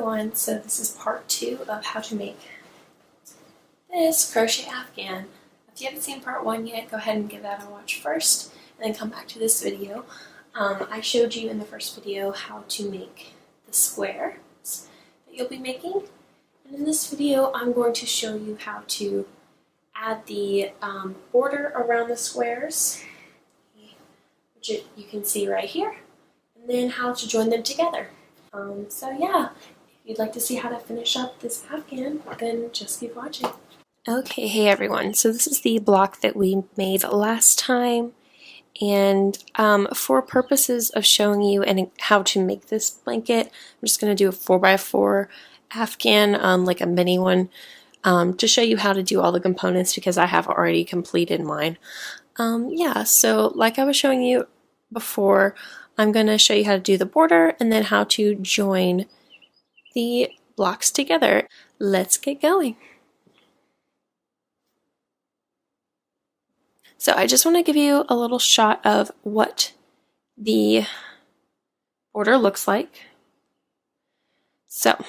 everyone, so this is part 2 of how to make this crochet afghan. If you haven't seen part 1 yet, go ahead and give that a watch first and then come back to this video. I showed you in the first video how to make the squares that you'll be making, and in this video I'm going to show you how to add the border around the squares, which you can see right here, and then how to join them together. So yeah, if you'd like to see how to finish up this afghan, then just keep watching. Okay, hey everyone, so this is the block that we made last time, and for purposes of showing you and how to make this blanket, I'm just going to do a 4x4 afghan, like a mini one, to show you how to do all the components because I have already completed mine. Yeah, so like I was showing you before, I'm going to show you how to do the border and then how to join the blocks together. Let's get going. So I just want to give you a little shot of what the border looks like. So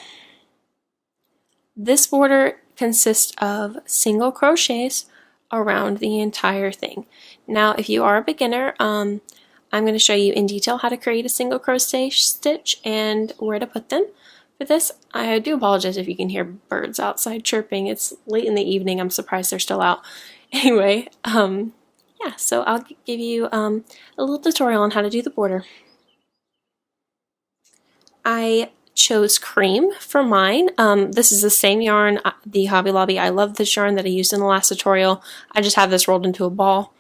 this border consists of single crochets around the entire thing. Now if you are a beginner, I'm going to show you in detail how to create a single crochet stitch and where to put them. For this, I do apologize if you can hear birds outside chirping. It's late in the evening. I'm surprised they're still out. Anyway, yeah, so I'll give you a little tutorial on how to do the border. I chose cream for mine. This is the same yarn, the Hobby Lobby. I love this yarn that I used in the last tutorial. I just have this rolled into a ball,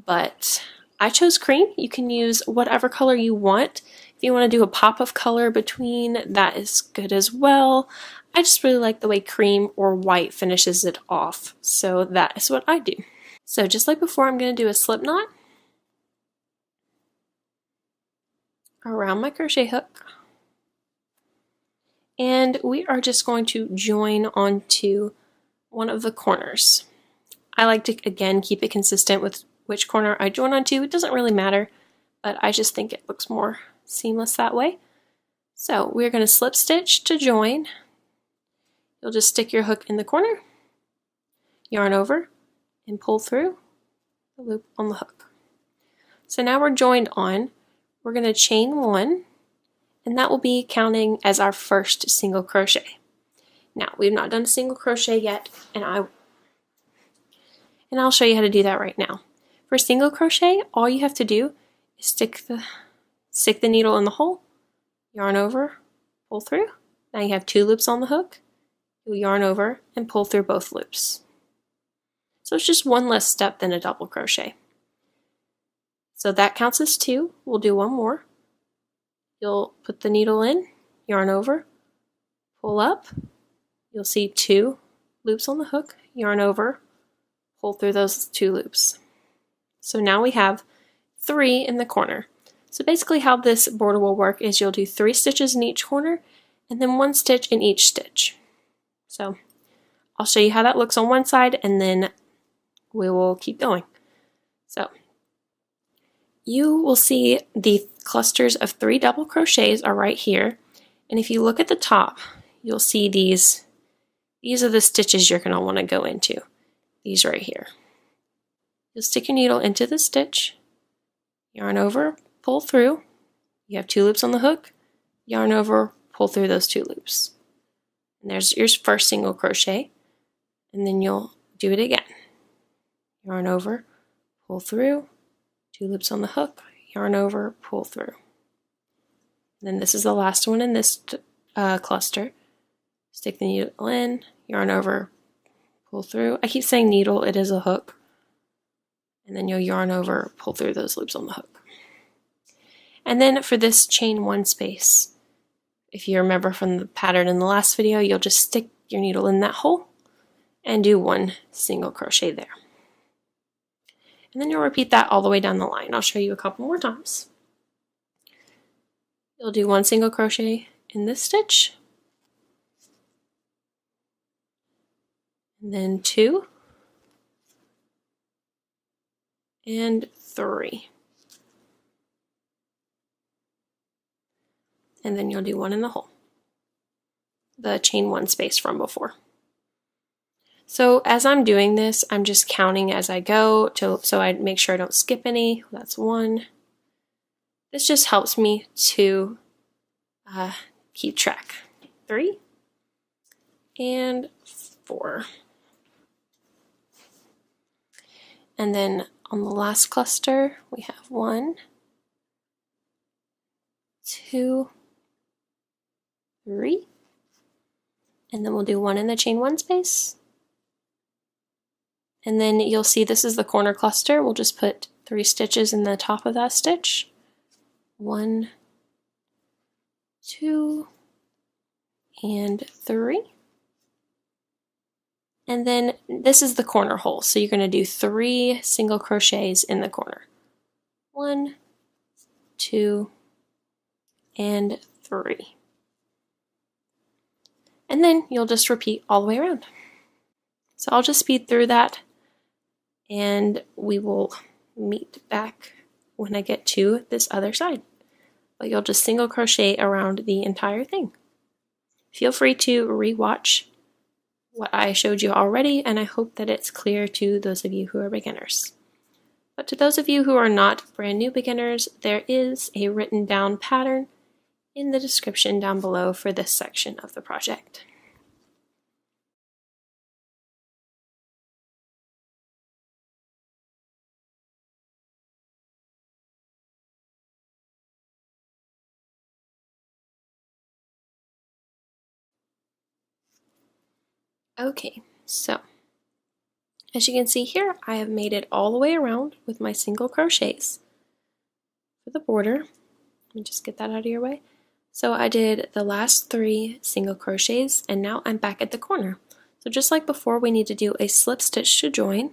but I chose cream. You can use whatever color you want. If you want to do a pop of color between, that is good as well. I just really like the way cream or white finishes it off, so that is what I do. So just like before, I'm going to do a slip knot around my crochet hook, and we are just going to join onto one of the corners. I like to, again, keep it consistent with which corner I join onto. It doesn't really matter, but I just think it looks more seamless that way. So we're going to slip stitch to join. You'll just stick your hook in the corner, yarn over, and pull through the loop on the hook. So now we're joined on. We're going to chain 1, and that will be counting as our first single crochet. Now we've not done a single crochet yet, and I'll show you how to do that right now. For single crochet, all you have to do is stick the needle in the hole, yarn over, pull through. Now you have 2 loops on the hook. You'll yarn over and pull through both loops. So it's just one less step than a double crochet. So that counts as 2. We'll do one more. You'll put the needle in, yarn over, pull up. You'll see 2 loops on the hook, yarn over, pull through those 2 loops. So now we have 3 in the corner. So basically how this border will work is you'll do 3 stitches in each corner and then 1 stitch in each stitch. So I'll show you how that looks on one side and then we will keep going. So you will see the clusters of 3 double crochets are right here, and if you look at the top, you'll see these are the stitches you're going to want to go into. These right here. You'll stick your needle into the stitch, yarn over, pull through. You have 2 loops on the hook, yarn over, pull through those 2 loops. And there's your first single crochet, and then you'll do it again. Yarn over, pull through, 2 loops on the hook, yarn over, pull through. And then this is the last one in this cluster. Stick the needle in, yarn over, pull through. I keep saying needle, it is a hook. And then you'll yarn over, pull through those loops on the hook. And then for this chain 1 space, if you remember from the pattern in the last video, you'll just stick your needle in that hole and do 1 single crochet there. And then you'll repeat that all the way down the line. I'll show you a couple more times. You'll do 1 single crochet in this stitch, and then 2, and 3. And then you'll do 1 in the hole. the chain one space from before. So as I'm doing this, I'm just counting as I go so I make sure I don't skip any. That's 1. This just helps me to keep track. 3 and 4. And then on the last cluster, we have 1, 2, 3, and then we'll do 1 in the chain 1 space. And then you'll see this is the corner cluster. We'll just put 3 stitches in the top of that stitch. 1, 2, and 3. And then this is the corner hole. So you're going to do 3 single crochets in the corner. 1, 2, and 3. And then you'll just repeat all the way around. So I'll just speed through that and we will meet back when I get to this other side. But you'll just single crochet around the entire thing. Feel free to re-watch what I showed you already, and I hope that it's clear to those of you who are beginners. But to those of you who are not brand new beginners, there is a written down pattern in the description down below for this section of the project. Okay, so as you can see here, I have made it all the way around with my single crochets for the border. Let me just get that out of your way. So I did the last 3 single crochets and now I'm back at the corner. So just like before, we need to do a slip stitch to join.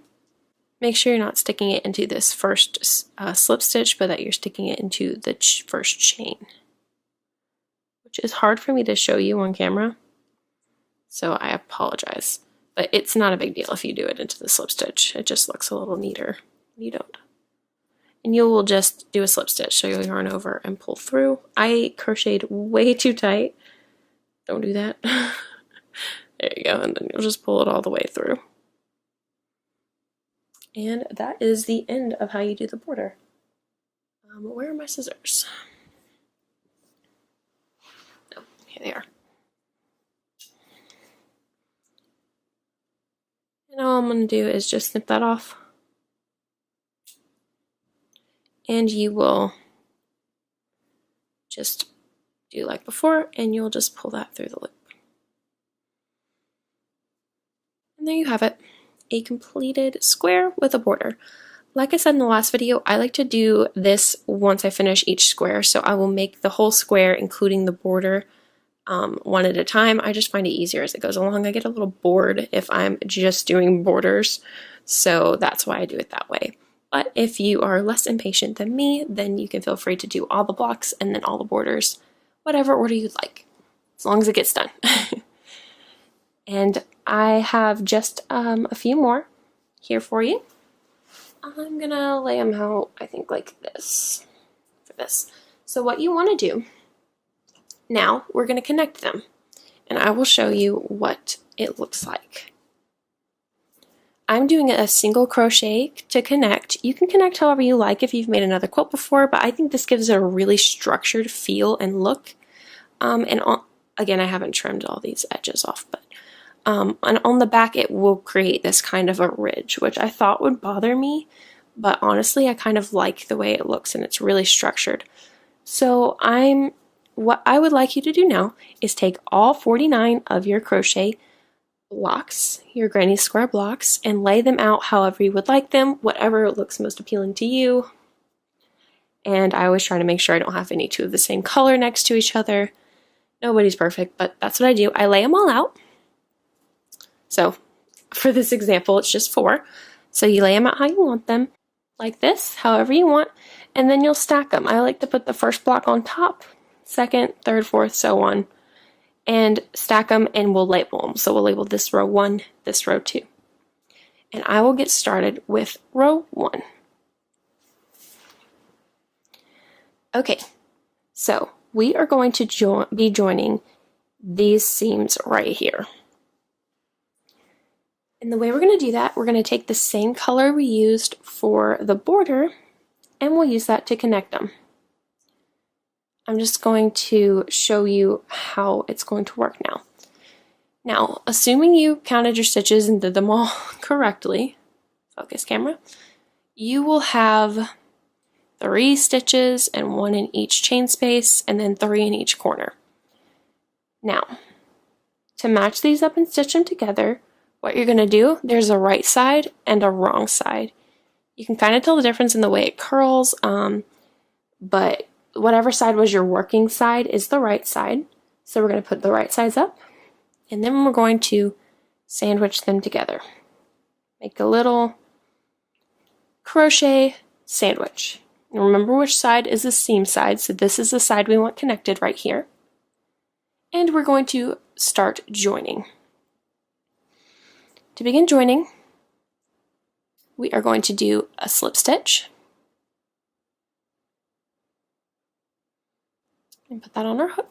Make sure you're not sticking it into this first slip stitch, but that you're sticking it into the first chain, which is hard for me to show you on camera. So I apologize, but it's not a big deal if you do it into the slip stitch. It just looks a little neater when you don't. And you will just do a slip stitch, so you'll yarn over and pull through. I crocheted way too tight. Don't do that. There you go, and then you'll just pull it all the way through. And that is the end of how you do the border. Where are my scissors? Oh, here they are. And all I'm going to do is just snip that off. And you will just do like before, and you'll just pull that through the loop. And there you have it, a completed square with a border. Like I said in the last video, I like to do this once I finish each square, so I will make the whole square, including the border, one at a time. I just find it easier as it goes along. I get a little bored if I'm just doing borders, so that's why I do it that way. But if you are less impatient than me, then you can feel free to do all the blocks and then all the borders, whatever order you'd like, as long as it gets done. And I have just a few more here for you. I'm gonna lay them out, I think, like this for this. So what you want to do now, we're going to connect them, and I will show you what it looks like. I'm doing a single crochet to connect. You can connect however you like if you've made another quilt before, but I think this gives it a really structured feel and look. Again, I haven't trimmed all these edges off, but and on the back it will create this kind of a ridge, which I thought would bother me, but honestly I kind of like the way it looks and it's really structured. So what I would like you to do now is take all 49 of your crochet blocks, your granny square blocks, and lay them out however you would like them, whatever looks most appealing to you. And I always try to make sure I don't have any two of the same color next to each other. Nobody's perfect, but that's what I do. I lay them all out. So for this example, it's just 4. So you lay them out how you want them, like this, however you want, and then you'll stack them. I like to put the first block on top, second, third, fourth, so on, and stack them, and we'll label them. So we'll label this row 1, this row 2. And I will get started with row 1. Okay, so we are going to be joining these seams right here. And the way we're going to do that, we're going to take the same color we used for the border and we'll use that to connect them. I'm just going to show you how it's going to work now. Now, assuming you counted your stitches and did them all correctly, focus camera, you will have 3 stitches and 1 in each chain space and then 3 in each corner. Now, to match these up and stitch them together, what you're going to do, there's a right side and a wrong side. You can kind of tell the difference in the way it curls, but whatever side was your working side is the right side. So we're going to put the right sides up, and then we're going to sandwich them together. Make a little crochet sandwich. And remember which side is the seam side, so this is the side we want connected right here. And we're going to start joining. To begin joining, we are going to do a slip stitch. And put that on our hook.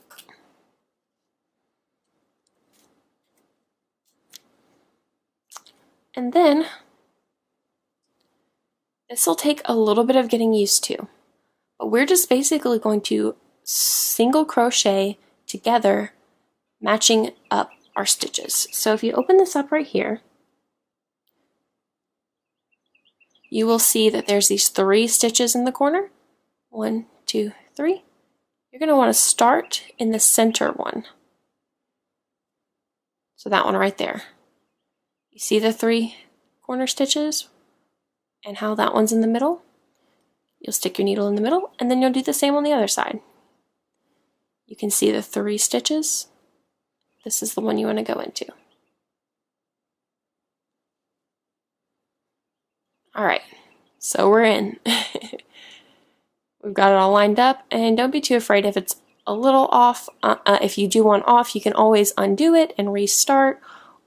And then, this will take a little bit of getting used to, but we're just basically going to single crochet together, matching up our stitches. So if you open this up right here, you will see that there's these 3 stitches in the corner. 1, 2, 3. You're going to want to start in the center one. So that one right there. You see the 3 corner stitches and how that one's in the middle? You'll stick your needle in the middle and then you'll do the same on the other side. You can see the 3 stitches. This is the one you want to go into. Alright, so we're in. We've got it all lined up, and don't be too afraid if it's a little off. If you do one off, you can always undo it and restart,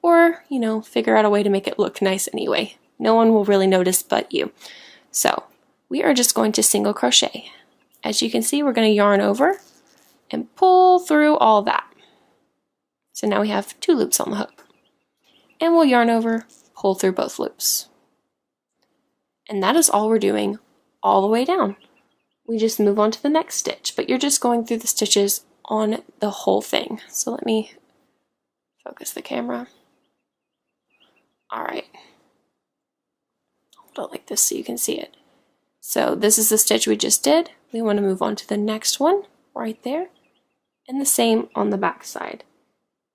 or, you know, figure out a way to make it look nice anyway. No one will really notice but you. So, we are just going to single crochet. As you can see, we're going to yarn over and pull through all that. So now we have 2 loops on the hook. And we'll yarn over, pull through both loops. And that is all we're doing all the way down. We just move on to the next stitch, but you're just going through the stitches on the whole thing. So let me focus the camera. Alright. Hold it like this so you can see it. So this is the stitch we just did. We want to move on to the next one right there. And the same on the back side.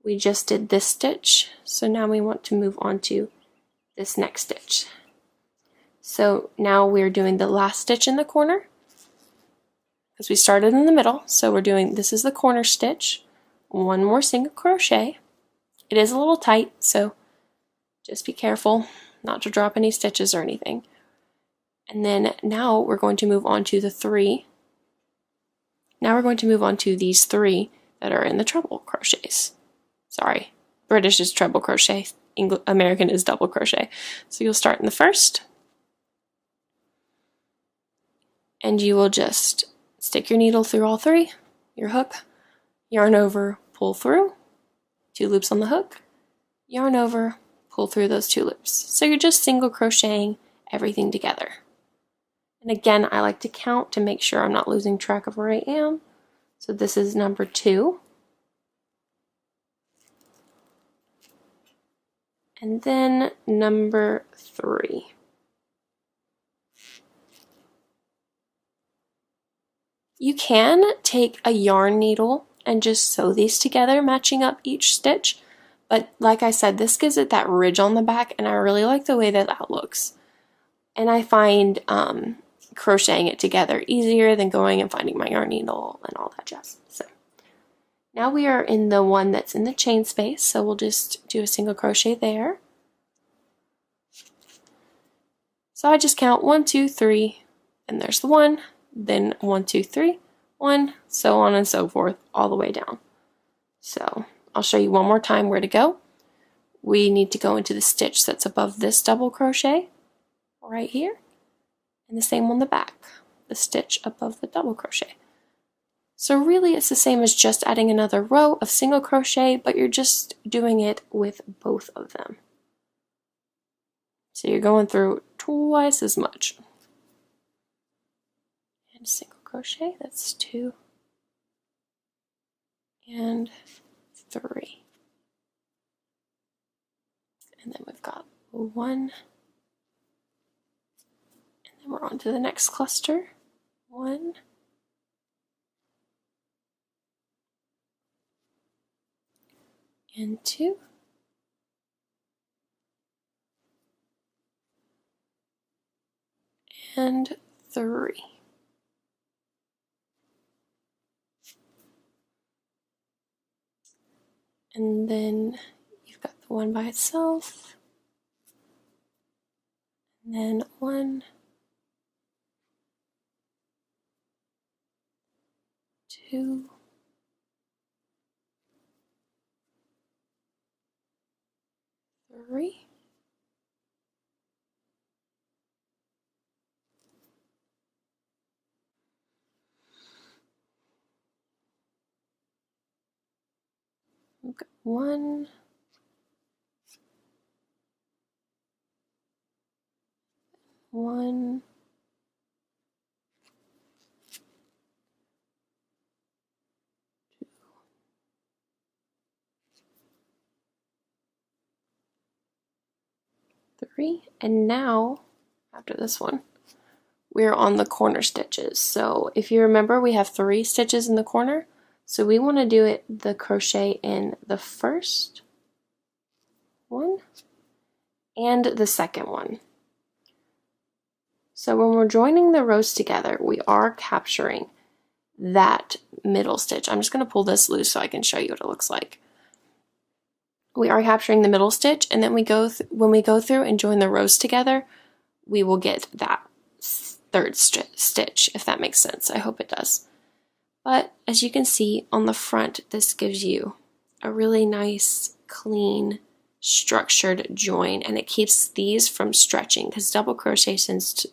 We just did this stitch, so now we want to move on to this next stitch. So now we're doing the last stitch in the corner because we started in the middle. So we're doing, this is the corner stitch, 1 more single crochet. It is a little tight, so just be careful not to drop any stitches or anything. And then now we're going to move on to the 3. Now we're going to move on to these 3 that are in the treble crochets. Sorry, British is treble crochet, American is double crochet. So you'll start in the first, and you will just stick your needle through all 3, your hook, yarn over, pull through, 2 loops on the hook, yarn over, pull through those 2 loops. So you're just single crocheting everything together. And again, I like to count to make sure I'm not losing track of where I am. So this is number 2. And then number 3. You can take a yarn needle and just sew these together, matching up each stitch. But like I said, this gives it that ridge on the back, and I really like the way that that looks. And I find crocheting it together easier than going and finding my yarn needle and all that jazz. So now we are in the one that's in the chain space, so we'll just do a single crochet there. So I just count 1, 2, 3, and there's the 1, then 1, 2, 3, 1, so on and so forth, all the way down. So I'll show you one more time where to go. We need to go into the stitch that's above this double crochet, right here, and the same on the back, the stitch above the double crochet. So really it's the same as just adding another row of single crochet, but you're just doing it with both of them. So you're going through twice as much. And single crochet, that's 2 and 3. And then we've got 1, and then we're on to the next cluster. 1, and 2, and 3. And then you've got the 1 by itself, and then 1, 2, 3, we've got 1, 1, 3, and now after this one we're on the corner stitches. So if you remember, we have 3 stitches in the corner, so we want to do it the crochet in the first one and the second one. So when we're joining the rows together, we are capturing that middle stitch. I'm just going to pull this loose so I can show you what it looks like. We are capturing the middle stitch, and then when we go through and join the rows together, we will get that third stitch, if that makes sense. I hope it does. But as you can see on the front, this gives you a really nice, clean, structured join, and it keeps these from stretching, because double crochet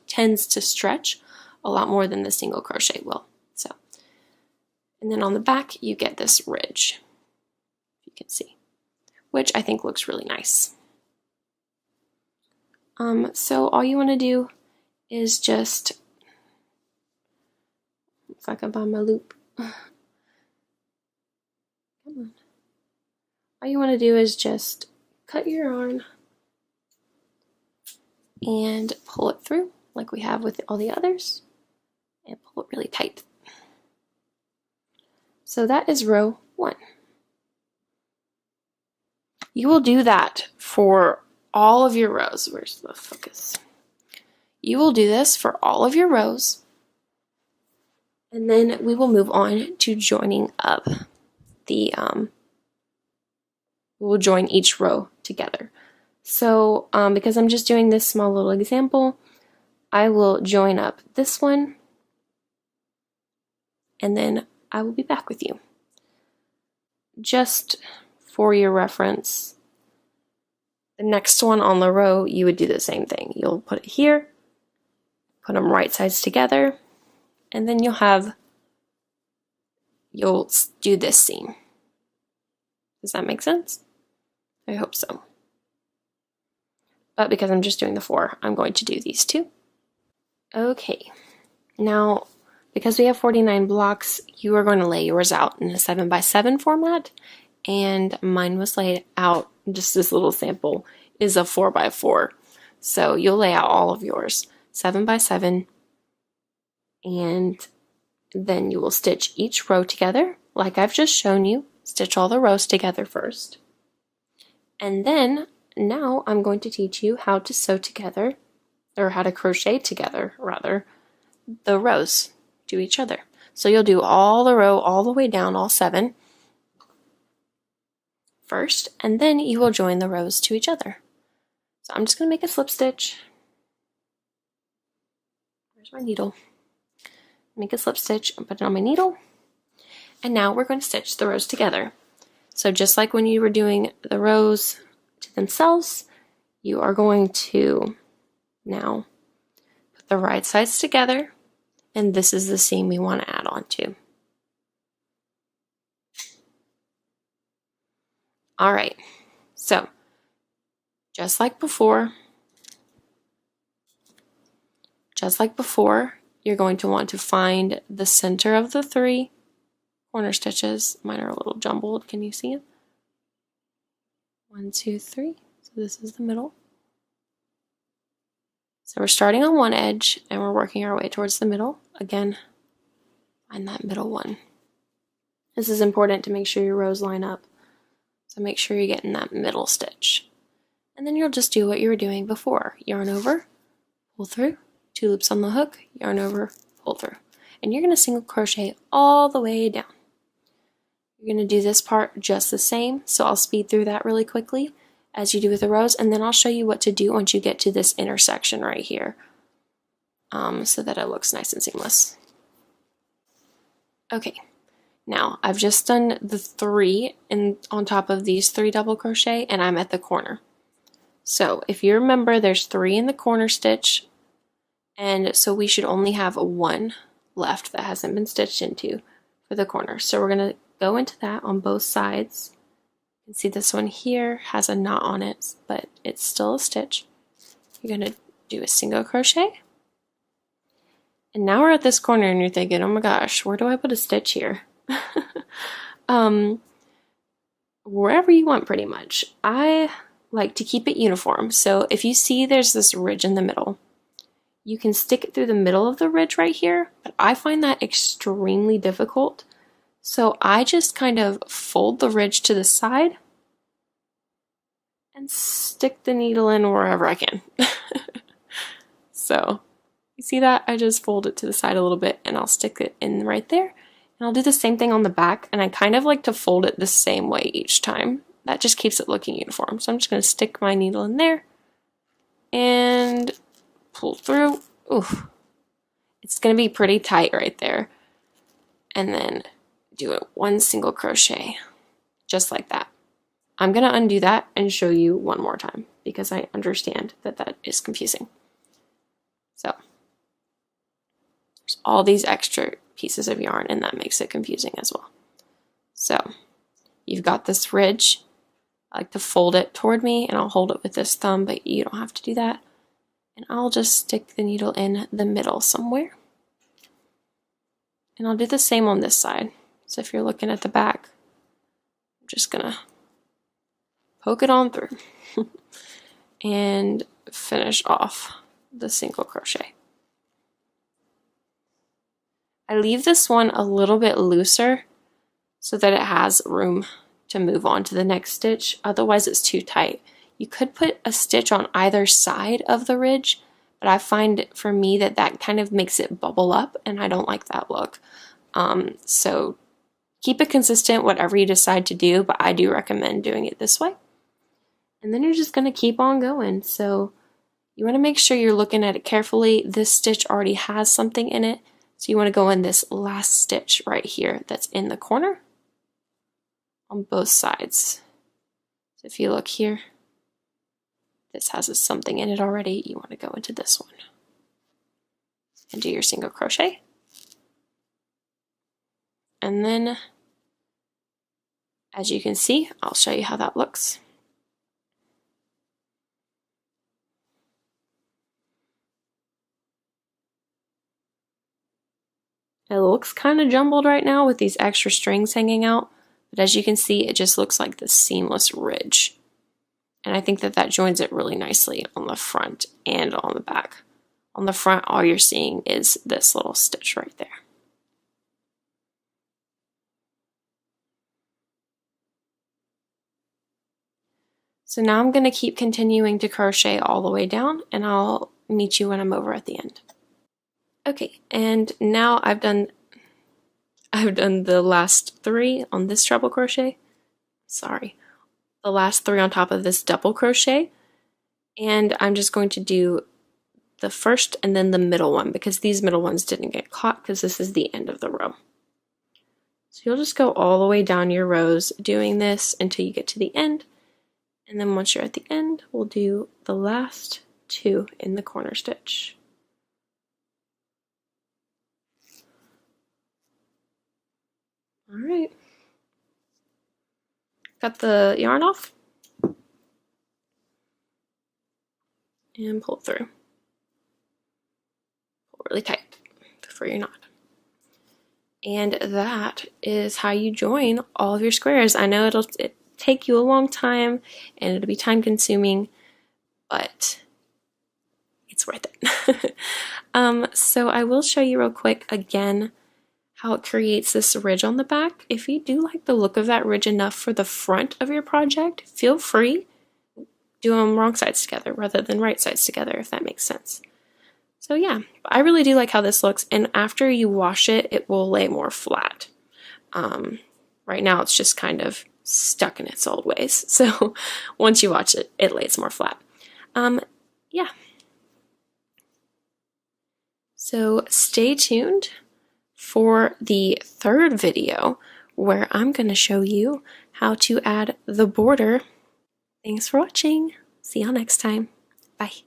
tends to stretch a lot more than the single crochet will. So, and then on the back you get this ridge, you can see, which I think looks really nice. So all you want to do is just, if I can find my loop, come on. All you want to do is just cut your yarn and pull it through like we have with all the others, and pull it really tight. So that is row 1. You will do that for all of your rows. Where's the focus? You will do this for all of your rows, and then we will move on to joining up the, we'll join each row together. So because I'm just doing this small little example, I will join up this one, and then I will be back with you. Just for your reference, the next one on the row, you would do the same thing. You'll put it here, put them right sides together, and then you'll do this seam. Does that make sense? I hope so. But because I'm just doing the 4, I'm going to do these 2. Okay, now because we have 49 blocks, you are going to lay yours out in a 7x7 format, and mine was laid out, just this little sample is a 4x4. So you'll lay out all of yours 7x7, and then you will stitch each row together like I've just shown you. Stitch all the rows together first, and then now I'm going to teach you how to sew together, or how to crochet together rather, the rows to each other. So you'll do all the row all the way down, all 7 first, and then you will join the rows to each other. So I'm just going to make a slip stitch. Where's my needle? Make a slip stitch and put it on my needle, and now we're going to stitch the rows together. So just like when you were doing the rows to themselves, you are going to now put the right sides together, and this is the seam we want to add on to. All right, so just like before, you're going to want to find the center of the 3 corner stitches. Mine are a little jumbled. Can you see them? 1, 2, 3. So this is the middle. So we're starting on one edge and we're working our way towards the middle. Again, find that middle one. This is important to make sure your rows line up. So make sure you're getting that middle stitch. And then you'll just do what you were doing before. Yarn over, pull through, 2 loops on the hook, yarn over, pull through. And you're going to single crochet all the way down. You're going to do this part just the same, so I'll speed through that really quickly as you do with the rows, and then I'll show you what to do once you get to this intersection right here, so that it looks nice and seamless. Okay, now I've just done the 3 on top of these 3 double crochet, and I'm at the corner. So if you remember, there's 3 in the corner stitch, and so we should only have 1 left that hasn't been stitched into for the corner. So we're going to go into that on both sides. You can see this one here has a knot on it, but it's still a stitch. You're going to do a single crochet. And now we're at this corner and you're thinking, oh my gosh, where do I put a stitch here? Wherever you want, pretty much. I like to keep it uniform. So if you see there's this ridge in the middle, you can stick it through the middle of the ridge right here, but I find that extremely difficult. So I just kind of fold the ridge to the side and stick the needle in wherever I can. So you see that? I just fold it to the side a little bit and I'll stick it in right there. And I'll do the same thing on the back, and I kind of like to fold it the same way each time. That just keeps it looking uniform. So I'm just going to stick my needle in there and pull through. Ooh, it's going to be pretty tight right there. And then do it 1 single crochet, just like that. I'm going to undo that and show you one more time because I understand that that is confusing. So there's all these extra pieces of yarn and that makes it confusing as well. So you've got this ridge. I like to fold it toward me and I'll hold it with this thumb, but you don't have to do that. And I'll just stick the needle in the middle somewhere. And I'll do the same on this side. So if you're looking at the back, I'm just gonna poke it on through and finish off the single crochet. I leave this one a little bit looser so that it has room to move on to the next stitch. Otherwise it's too tight. You could put a stitch on either side of the ridge, but I find for me that that kind of makes it bubble up and I don't like that look. So keep it consistent, whatever you decide to do, but I do recommend doing it this way. And then you're just going to keep on going. So you want to make sure you're looking at it carefully. This stitch already has something in it. So you want to go in this last stitch right here that's in the corner on both sides. So if you look here, this has something in it already. You want to go into this one and do your single crochet. And then, as you can see, I'll show you how that looks. It looks kind of jumbled right now with these extra strings hanging out, but as you can see, it just looks like this seamless ridge. And I think that that joins it really nicely on the front and on the back. On the front, all you're seeing is this little stitch right there. So now I'm going to keep continuing to crochet all the way down, and I'll meet you when I'm over at the end. Okay, and now I've done the last 3 on this treble crochet. Sorry, the last 3 on top of this double crochet, and I'm just going to do the first and then the middle one because these middle ones didn't get caught because this is the end of the row. So you'll just go all the way down your rows doing this until you get to the end. And then once you're at the end, we'll do the last 2 in the corner stitch. All right. cut the yarn off and pull it through. Pull really tight for your knot. And that is how you join all of your squares. I know it'll take you a long time and it'll be time consuming, but it's worth it. So I will show you real quick again how it creates this ridge on the back. If you do like the look of that ridge enough for the front of your project, feel free. Do them wrong sides together rather than right sides together, if that makes sense. So yeah, I really do like how this looks, and after you wash it, it will lay more flat. Right now it's just kind of stuck in its old ways. So once you wash it, it lays more flat. Yeah. So stay tuned for the third video where I'm going to show you how to add the border. Thanks for watching. See y'all next time. Bye.